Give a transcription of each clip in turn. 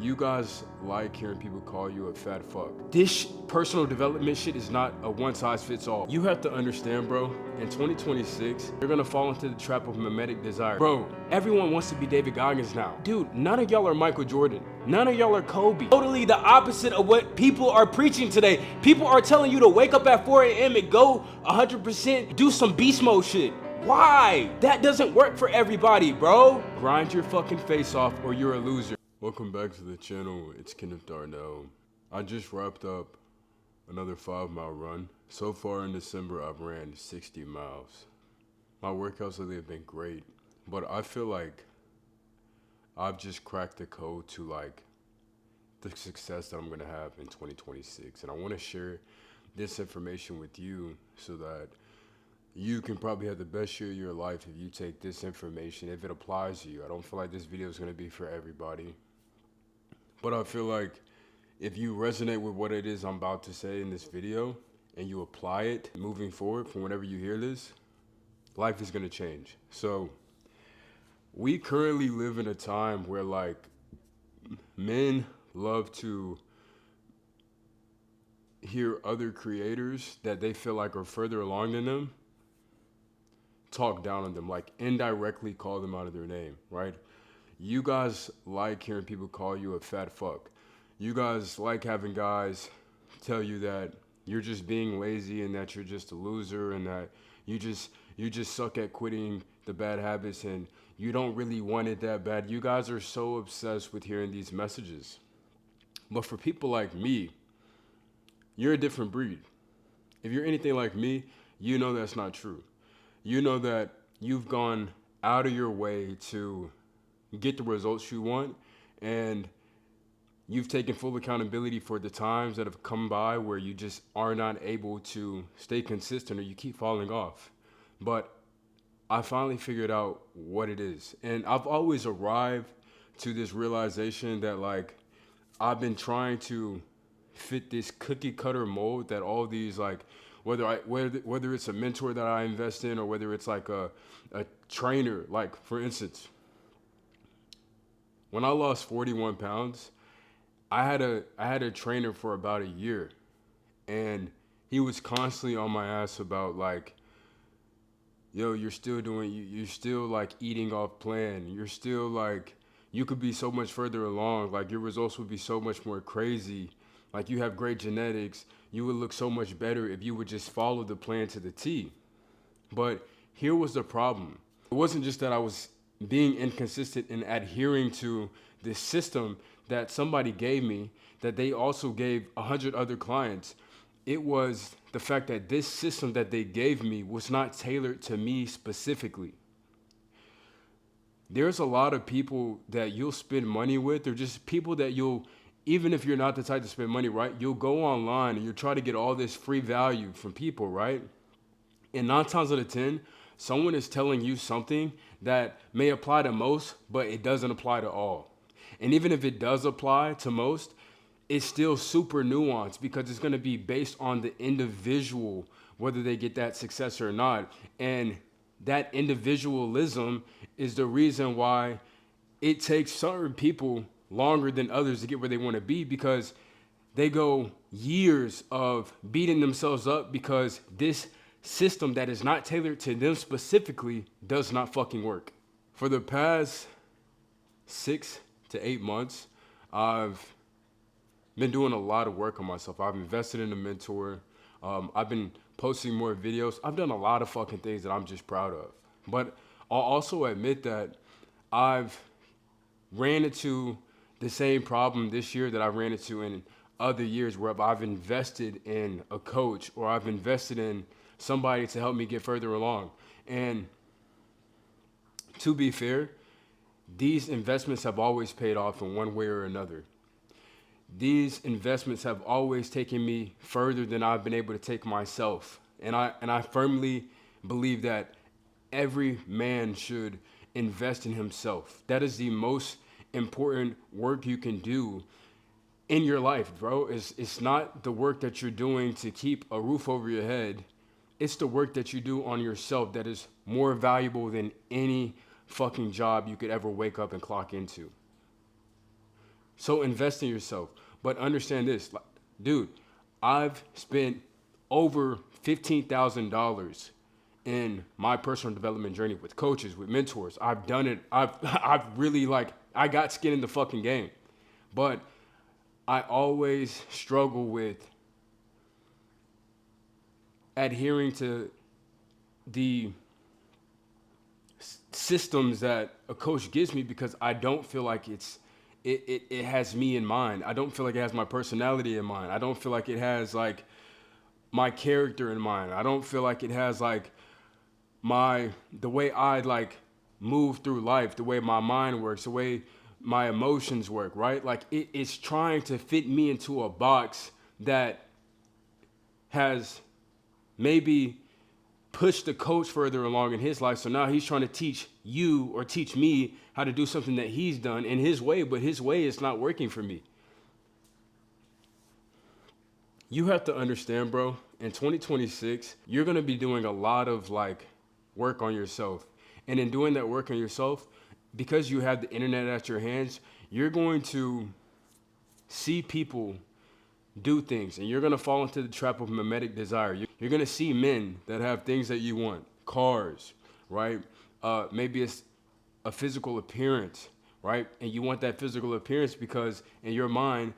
You guys like hearing people call you a fat fuck. This personal development shit is not a one size fits all. You have to understand, bro, in 2026, you're gonna fall into the trap of mimetic desire. Bro, everyone wants to be David Goggins now. Dude, none of y'all are Michael Jordan. None of y'all are Kobe. Totally the opposite of what people are preaching today. People are telling you to wake up at 4 a.m. and go 100%, do some beast mode shit. Why? That doesn't work for everybody, bro. Grind your fucking face off or you're a loser. Welcome back to the channel, it's Kenneth Darnell. I just wrapped up another 5-mile run. So far in December, I've ran 60 miles. My workouts lately have been great, but I feel like I've just cracked the code to like the success that I'm gonna have in 2026. And I wanna share this information with you so that you can probably have the best year of your life if you take this information, if it applies to you. I don't feel like this video is gonna be for everybody. But I feel like if you resonate with what it is I'm about to say in this video and you apply it moving forward from whenever you hear this, life is gonna change. So we currently live in a time where like men love to hear other creators that they feel like are further along than them talk down on them, like indirectly call them out of their name, right? You guys like hearing people call you a fat fuck. You guys like having guys tell you that you're just being lazy and that you're just a loser and that you just suck at quitting the bad habits and you don't really want it that bad. You guys are so obsessed with hearing these messages. But for people like me, you're a different breed. If you're anything like me, you know that's not true. You know that you've gone out of your way to get the results you want, and you've taken full accountability for the times that have come by where you just are not able to stay consistent or you keep falling off. But I finally figured out what it is. And I've always arrived to this realization that like I've been trying to fit this cookie cutter mold that all these like whether it's a mentor that I invest in or whether it's like a trainer, like for instance, when I lost 41 pounds, I had a trainer for about a year, and he was constantly on my ass about like, yo, you're still like eating off plan. You're still like, you could be so much further along. Like your results would be so much more crazy. Like you have great genetics. You would look so much better if you would just follow the plan to the T. But here was the problem. It wasn't just that I was being inconsistent in adhering to this system that somebody gave me, that they also gave 100 other clients. It was the fact that this system that they gave me was not tailored to me specifically. There's a lot of people that you'll spend money with. They're just people that you'll, even if you're not the type to spend money, right? You'll go online and you'll try to get all this free value from people, right? And 9 times out of 10, someone is telling you something that may apply to most, but it doesn't apply to all. And even if it does apply to most, it's still super nuanced because it's going to be based on the individual, whether they get that success or not. And that individualism is the reason why it takes certain people longer than others to get where they want to be, because they go years of beating themselves up because this system that is not tailored to them specifically does not fucking work. For the past 6 to 8 months, I've been doing a lot of work on myself. I've invested in a mentor. I've been posting more videos. I've done a lot of fucking things that I'm just proud of. But I'll also admit that I've ran into the same problem this year that I ran into in other years, where I've invested in a coach or I've invested in somebody to help me get further along. And to be fair, these investments have always paid off in one way or another. These investments have always taken me further than I've been able to take myself. And I firmly believe that every man should invest in himself. That is the most important work you can do in your life, bro. It's not the work that you're doing to keep a roof over your head. It's the work that you do on yourself that is more valuable than any fucking job you could ever wake up and clock into. So invest in yourself. But understand this, like, dude, I've spent over $15,000 in my personal development journey with coaches, with mentors. I've done it. I've really like I got skin in the fucking game. But I always struggle with adhering to the systems that a coach gives me because I don't feel like it has me in mind. I don't feel like it has my personality in mind. I don't feel like it has like my character in mind. I don't feel like it has like the way I like move through life, the way my mind works, the way my emotions work, right? Like it's trying to fit me into a box that has maybe push the coach further along in his life. So now he's trying to teach you or teach me how to do something that he's done in his way, but his way is not working for me. You have to understand, bro, in 2026, you're going to be doing a lot of like work on yourself. And in doing that work on yourself, because you have the internet at your hands, you're going to see people do things, and you're going to fall into the trap of mimetic desire. You're going to see men that have things that you want, cars, right? Maybe it's a physical appearance, right? And you want that physical appearance because in your mind,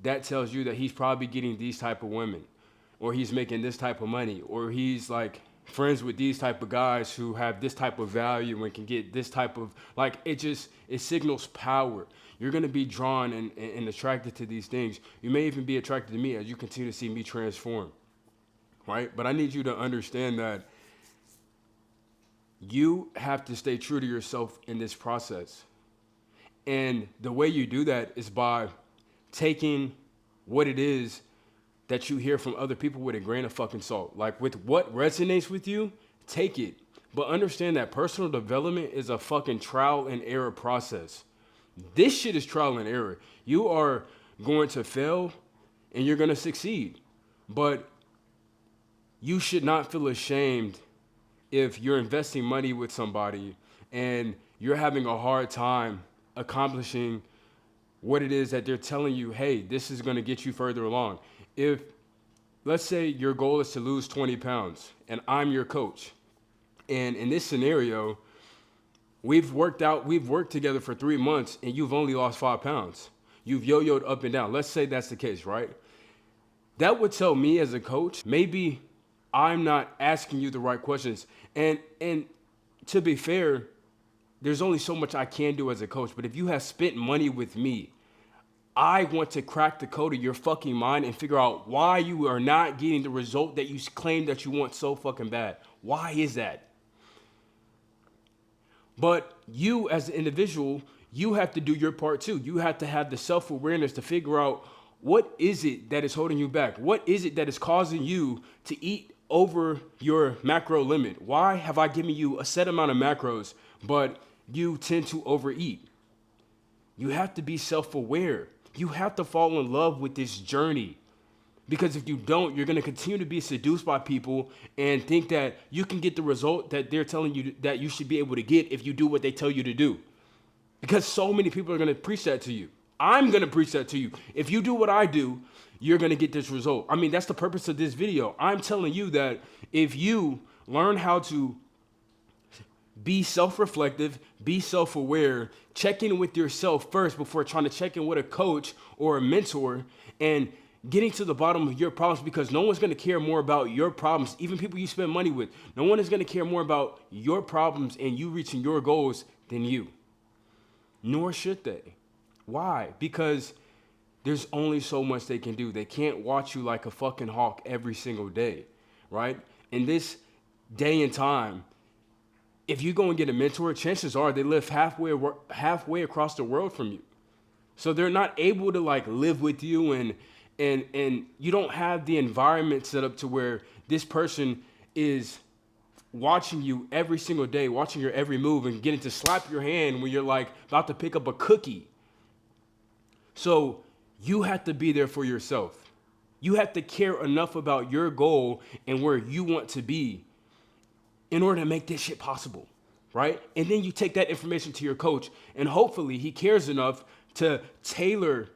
that tells you that he's probably getting these type of women, or he's making this type of money, or he's like friends with these type of guys who have this type of value and can get this type of, like, it signals power. You're going to be drawn and attracted to these things. You may even be attracted to me as you continue to see me transform, right? But I need you to understand that you have to stay true to yourself in this process. And the way you do that is by taking what it is that you hear from other people with a grain of fucking salt. Like with what resonates with you, take it. But understand that personal development is a fucking trial and error process. This shit is trial and error. You are going to fail and you're going to succeed. But you should not feel ashamed if you're investing money with somebody and you're having a hard time accomplishing what it is that they're telling you, hey, this is going to get you further along. If, let's say your goal is to lose 20 pounds and I'm your coach, and in this scenario, we've worked together for 3 months and you've only lost 5 pounds. You've yo-yoed up and down. Let's say that's the case, right? That would tell me as a coach, maybe I'm not asking you the right questions. And to be fair, there's only so much I can do as a coach. But if you have spent money with me, I want to crack the code of your fucking mind and figure out why you are not getting the result that you claim that you want so fucking bad. Why is that? But you as an individual, you have to do your part too. You have to have the self-awareness to figure out what is it that is holding you back? What is it that is causing you to eat over your macro limit? Why have I given you a set amount of macros, but you tend to overeat? You have to be self-aware. You have to fall in love with this journey. Because if you don't, you're going to continue to be seduced by people and think that you can get the result that they're telling you that you should be able to get if you do what they tell you to do. Because so many people are going to preach that to you. I'm going to preach that to you. If you do what I do, you're going to get this result. I mean, that's the purpose of this video. I'm telling you that if you learn how to be self-reflective, be self-aware, check in with yourself first before trying to check in with a coach or a mentor, and getting to the bottom of your problems, because no one's going to care more about your problems, even people you spend money with. No one is going to care more about your problems and you reaching your goals than you. Nor should they. Why? Because there's only so much they can do. They can't watch you like a fucking hawk every single day, right? In this day and time, if you go and get a mentor, chances are they live halfway across the world from you. So they're not able to like live with you, and you don't have the environment set up to where this person is watching you every single day, watching your every move and getting to slap your hand when you're like about to pick up a cookie. So you have to be there for yourself. You have to care enough about your goal and where you want to be in order to make this shit possible, right? And then you take that information to your coach, and hopefully he cares enough to tailor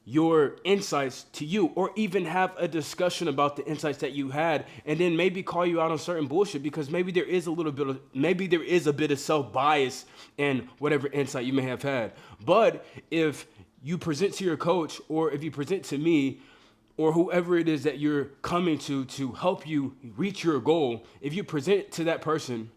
your insights to you, or even have a discussion about the insights that you had, and then maybe call you out on certain bullshit, because maybe there is a little bit of, maybe there is a bit of self-bias in whatever insight you may have had. But if you present to your coach, or if you present to me, or whoever it is that you're coming to help you reach your goal, if you present to that person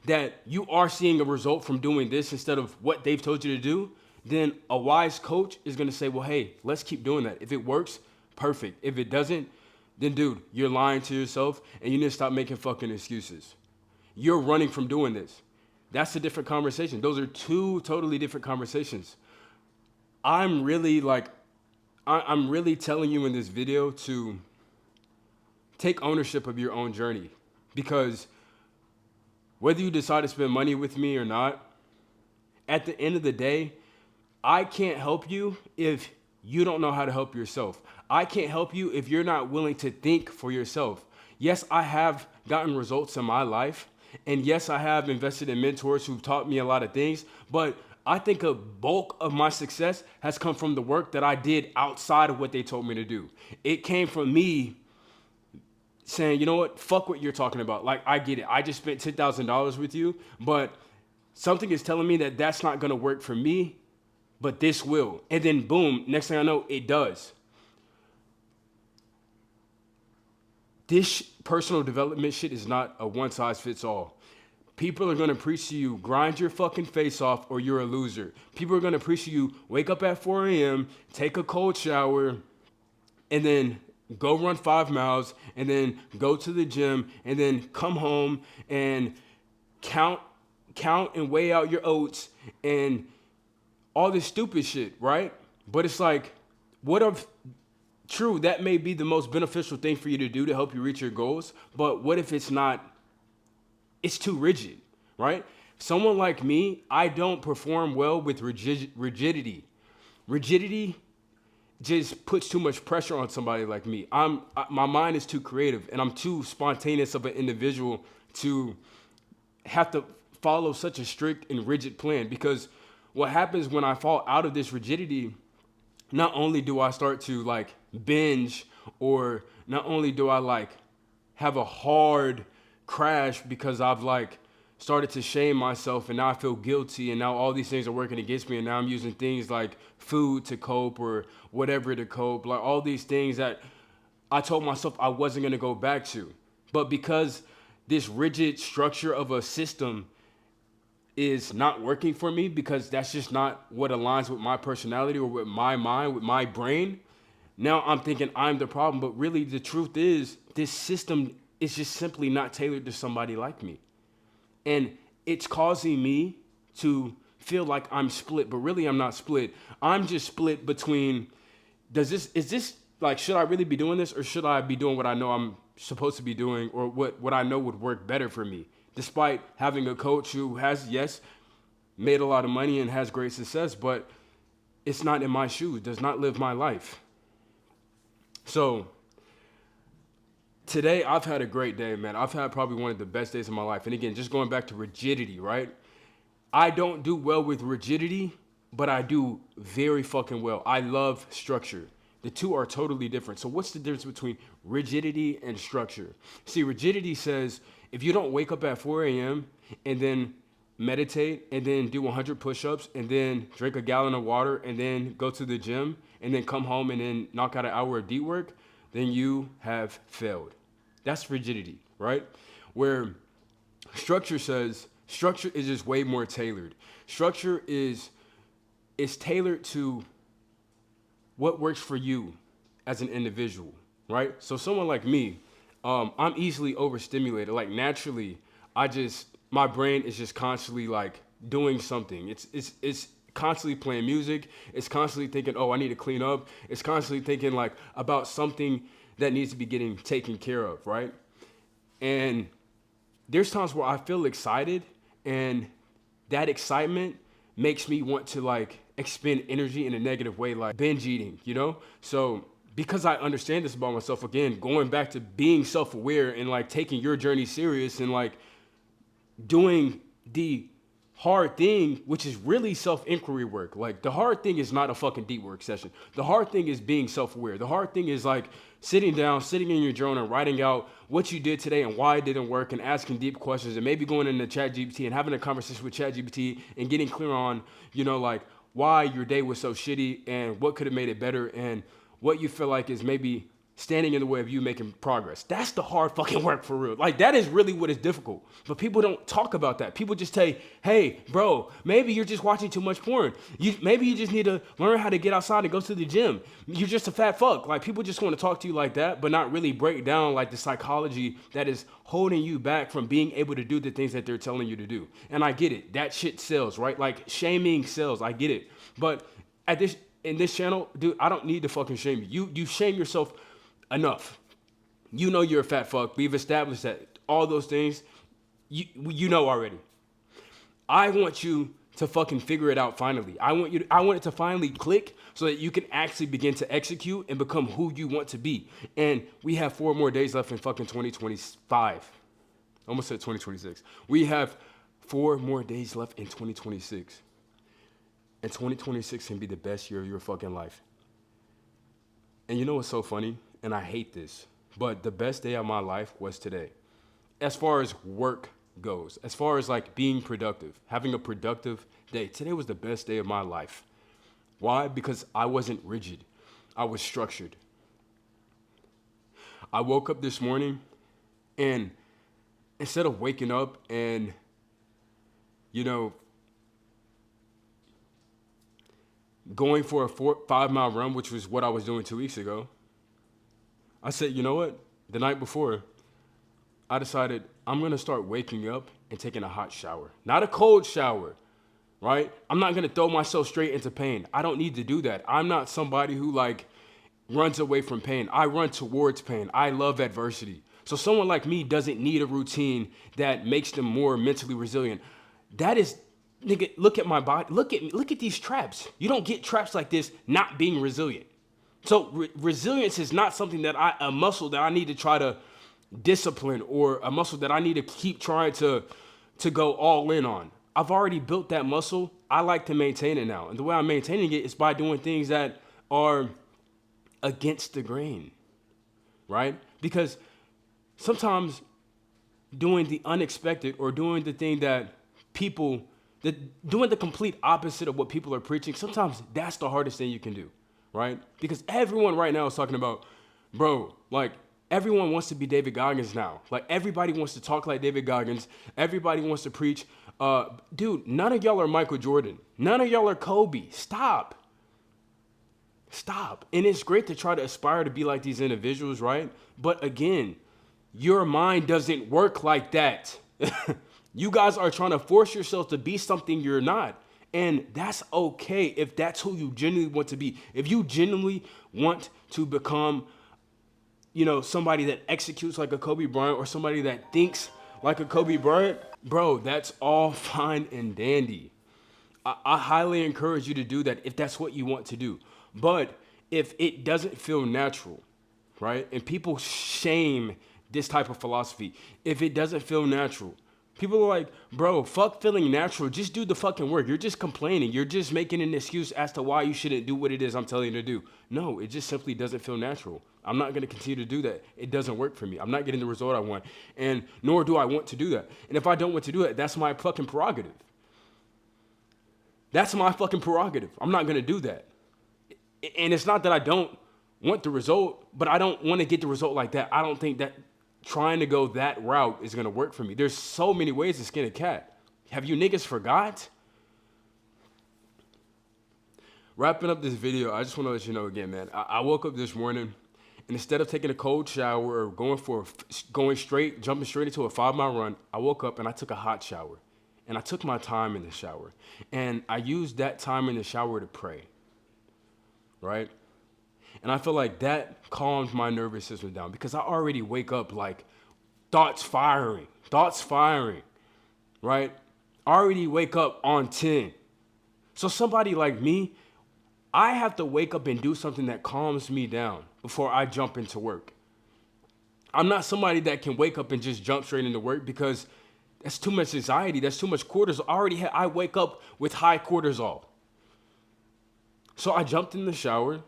that you are seeing a result from doing this instead of what they've told you to do, then a wise coach is going to say, well, hey, let's keep doing that. If it works, perfect. If it doesn't, then dude, you're lying to yourself, and you need to stop making fucking excuses. You're running from doing this. That's a different conversation. Those are two totally different conversations. I'm really telling you in this video to take ownership of your own journey, because whether you decide to spend money with me or not, at the end of the day, I can't help you if you don't know how to help yourself. I can't help you if you're not willing to think for yourself. Yes, I have gotten results in my life, and yes, I have invested in mentors who've taught me a lot of things, but I think a bulk of my success has come from the work that I did outside of what they told me to do. It came from me saying, you know what, fuck what you're talking about. Like, I get it. I just spent $10,000 with you, but something is telling me that that's not going to work for me, but this will. And then boom, next thing I know, it does. This personal development shit is not a one size fits all. People are going to preach to you, grind your fucking face off or you're a loser. People are going to preach to you, wake up at 4 a.m., take a cold shower, and then go run 5 miles, and then go to the gym, and then come home and count and weigh out your oats and all this stupid shit, right? But it's like, what if, true, that may be the most beneficial thing for you to do to help you reach your goals, but what if it's not, it's too rigid, right? Someone like me, I don't perform well with rigidity. Rigidity just puts too much pressure on somebody like me. My mind is too creative, and I'm too spontaneous of an individual to have to follow such a strict and rigid plan, because what happens when I fall out of this rigidity, not only do I start to like binge, or not only do I like have a hard crash because I've like started to shame myself, and now I feel guilty, and now all these things are working against me, and now I'm using things like food to cope or whatever to cope, like all these things that I told myself I wasn't going to go back to. But because this rigid structure of a system is not working for me, because that's just not what aligns with my personality or with my mind, with my brain, now I'm thinking I'm the problem. But really the truth is, this system is just simply not tailored to somebody like me. And it's causing me to feel like I'm split, but really I'm not split. I'm just split between, is this like, should I really be doing this, or should I be doing what I know I'm supposed to be doing, or what I know would work better for me? Despite having a coach who has, yes, made a lot of money and has great success, but it's not in my shoes, does not live my life. So today I've had a great day, man. I've had probably one of the best days of my life. And again, just going back to rigidity, right? I don't do well with rigidity, but I do very fucking well. I love structure. The two are totally different. So what's the difference between rigidity and structure? See, rigidity says if you don't wake up at 4 a.m. and then meditate and then do 100 push-ups and then drink a gallon of water and then go to the gym and then come home and then knock out an hour of deep work, then you have failed. That's rigidity, right? Where structure says, structure is just way more tailored. Structure is tailored to what works for you as an individual, right? So someone like me, I'm easily overstimulated. Like naturally, my brain is just constantly like doing something. It's constantly playing music. It's constantly thinking, oh, I need to clean up. It's constantly thinking like about something that needs to be getting taken care of, right? And there's times where I feel excited, and that excitement makes me want to like expend energy in a negative way, like binge eating, you know? So because I understand this about myself, again, going back to being self-aware and like taking your journey serious and like doing the hard thing, which is really self-inquiry work. Like the hard thing is not a fucking deep work session. The hard thing is being self-aware. The hard thing is like sitting down, sitting in your journal, and writing out what you did today and why it didn't work, and asking deep questions, and maybe going into ChatGPT and having a conversation with ChatGPT and getting clear on, like why your day was so shitty and what could have made it better and what you feel like is maybe standing in the way of you making progress. That's the hard fucking work for real. Like that is really what is difficult. But people don't talk about that. People just say, hey, bro, maybe you're just watching too much porn. Maybe you just need to learn how to get outside and go to the gym. You're just a fat fuck. Like people just want to talk to you like that, but not really break down like the psychology that is holding you back from being able to do the things that they're telling you to do. And I get it. That shit sells, right? Like shaming sells. I get it. But in this channel, dude, I don't need to fucking shame you. You shame yourself enough. You know you're a fat fuck. We've established that. All those things, you know already. I want you to fucking figure it out finally. I want it to finally click so that you can actually begin to execute and become who you want to be. And we have 4 more days left in fucking 2025. Almost said 2026. We have 4 more days left in 2026. And 2026 can be the best year of your fucking life. And you know what's so funny? And I hate this, but the best day of my life was today. As far as work goes, as far as like being productive, having a productive day, today was the best day of my life. Why? Because I wasn't rigid. I was structured. I woke up this morning and instead of waking up and, going for a 5-mile run, which was what I was doing 2 weeks ago, I said, you know what? The night before, I decided I'm going to start waking up and taking a hot shower. Not a cold shower, right? I'm not going to throw myself straight into pain. I don't need to do that. I'm not somebody who like runs away from pain. I run towards pain. I love adversity. So someone like me doesn't need a routine that makes them more mentally resilient. That is, nigga, look at my body. Look at these traps. You don't get traps like this not being resilient. So resilience is not something a muscle that I need to try to discipline or a muscle that I need to keep trying to go all in on. I've already built that muscle. I like to maintain it now. And the way I'm maintaining it is by doing things that are against the grain, right? Because sometimes doing the unexpected or doing the thing that doing the complete opposite of what people are preaching, sometimes that's the hardest thing you can do. Right? Because everyone right now is talking about, bro, like everyone wants to be David Goggins now. Like everybody wants to talk like David Goggins. Everybody wants to preach. Dude, none of y'all are Michael Jordan. None of y'all are Kobe. Stop. And it's great to try to aspire to be like these individuals, right? But again, your mind doesn't work like that. You guys are trying to force yourself to be something you're not. And that's okay if that's who you genuinely want to be. If you genuinely want to become, somebody that executes like a Kobe Bryant or somebody that thinks like a Kobe Bryant, bro, that's all fine and dandy. I highly encourage you to do that if that's what you want to do. But if it doesn't feel natural, right? And people shame this type of philosophy. If it doesn't feel natural, people are like, bro, fuck feeling natural. Just do the fucking work. You're just complaining. You're just making an excuse as to why you shouldn't do what it is I'm telling you to do. No, it just simply doesn't feel natural. I'm not going to continue to do that. It doesn't work for me. I'm not getting the result I want. And nor do I want to do that. And if I don't want to do it, that's my fucking prerogative. That's my fucking prerogative. I'm not going to do that. And it's not that I don't want the result, but I don't want to get the result like that. I don't think that trying to go that route is going to work for me. There's so many ways to skin a cat. Have you niggas forgot? Wrapping up this video, I just want to let you know again, man. I woke up this morning, and instead of taking a cold shower or jumping straight into a 5-mile run, I woke up and I took a hot shower. And I took my time in the shower. And I used that time in the shower to pray. Right? And I feel like that calmed my nervous system down because I already wake up like thoughts firing, right? I already wake up on 10. So somebody like me, I have to wake up and do something that calms me down before I jump into work. I'm not somebody that can wake up and just jump straight into work because That's too much anxiety. That's too much cortisol. I wake up with high cortisol. So I jumped in the shower.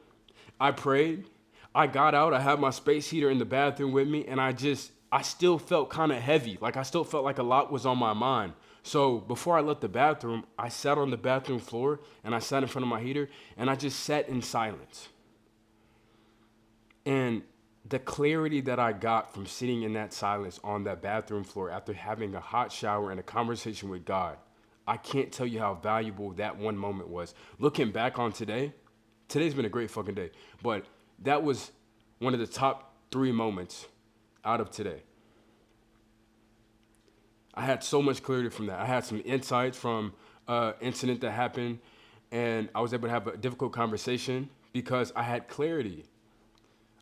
I prayed. I got out. I had my space heater in the bathroom with me, and I still felt kind of heavy. Like I still felt like a lot was on my mind. So before I left the bathroom, I sat on the bathroom floor and I sat in front of my heater and I just sat in silence. And the clarity that I got from sitting in that silence on that bathroom floor after having a hot shower and a conversation with God, I can't tell you how valuable that one moment was. Looking back on today's been a great fucking day, but that was one of the top 3 moments out of today. I had so much clarity from that. I had some insights from an incident that happened, and I was able to have a difficult conversation because I had clarity.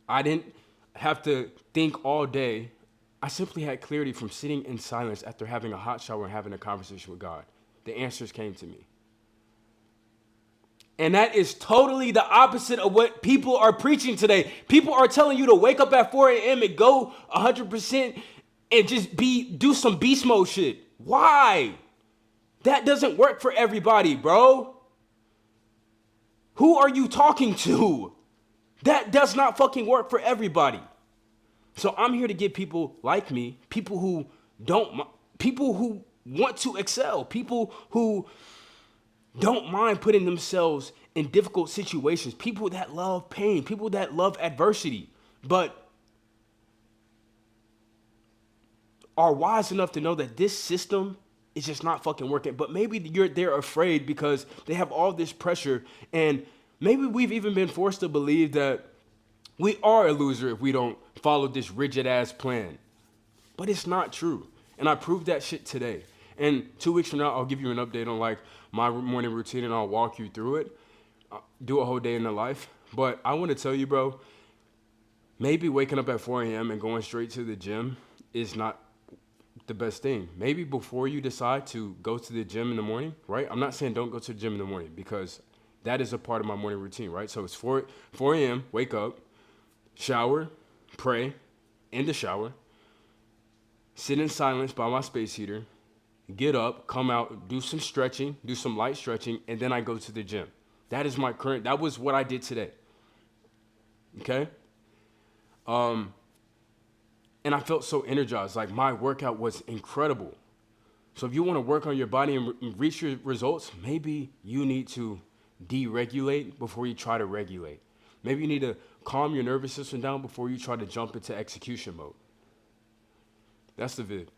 I didn't have to think all day. I simply had clarity from sitting in silence after having a hot shower and having a conversation with God. The answers came to me. And that is totally the opposite of what people are preaching today. People are telling you to wake up at 4 a.m. and go 100% and just do some beast mode shit. Why? That doesn't work for everybody, bro. Who are you talking to? That does not fucking work for everybody. So I'm here to get people like me, people who want to excel, people who don't mind putting themselves in difficult situations, people that love pain, people that love adversity, but are wise enough to know that this system is just not fucking working. But maybe they're afraid because they have all this pressure, and maybe we've even been forced to believe that we are a loser if we don't follow this rigid ass plan. But it's not true. And I proved that shit today. And 2 weeks from now, I'll give you an update on like my morning routine and I'll walk you through it. Do a whole day in the life. But I want to tell you, bro, maybe waking up at 4 a.m. and going straight to the gym is not the best thing. Maybe before you decide to go to the gym in the morning, right? I'm not saying don't go to the gym in the morning because that is a part of my morning routine, right? So it's 4 a.m., wake up, shower, pray, in the shower, sit in silence by my space heater, get up, come out, do some stretching, do some light stretching, and then I go to the gym. That was what I did today. Okay? And I felt so energized. Like my workout was incredible. So if you want to work on your body and reach your results, maybe you need to deregulate before you try to regulate. Maybe you need to calm your nervous system down before you try to jump into execution mode. That's the vid.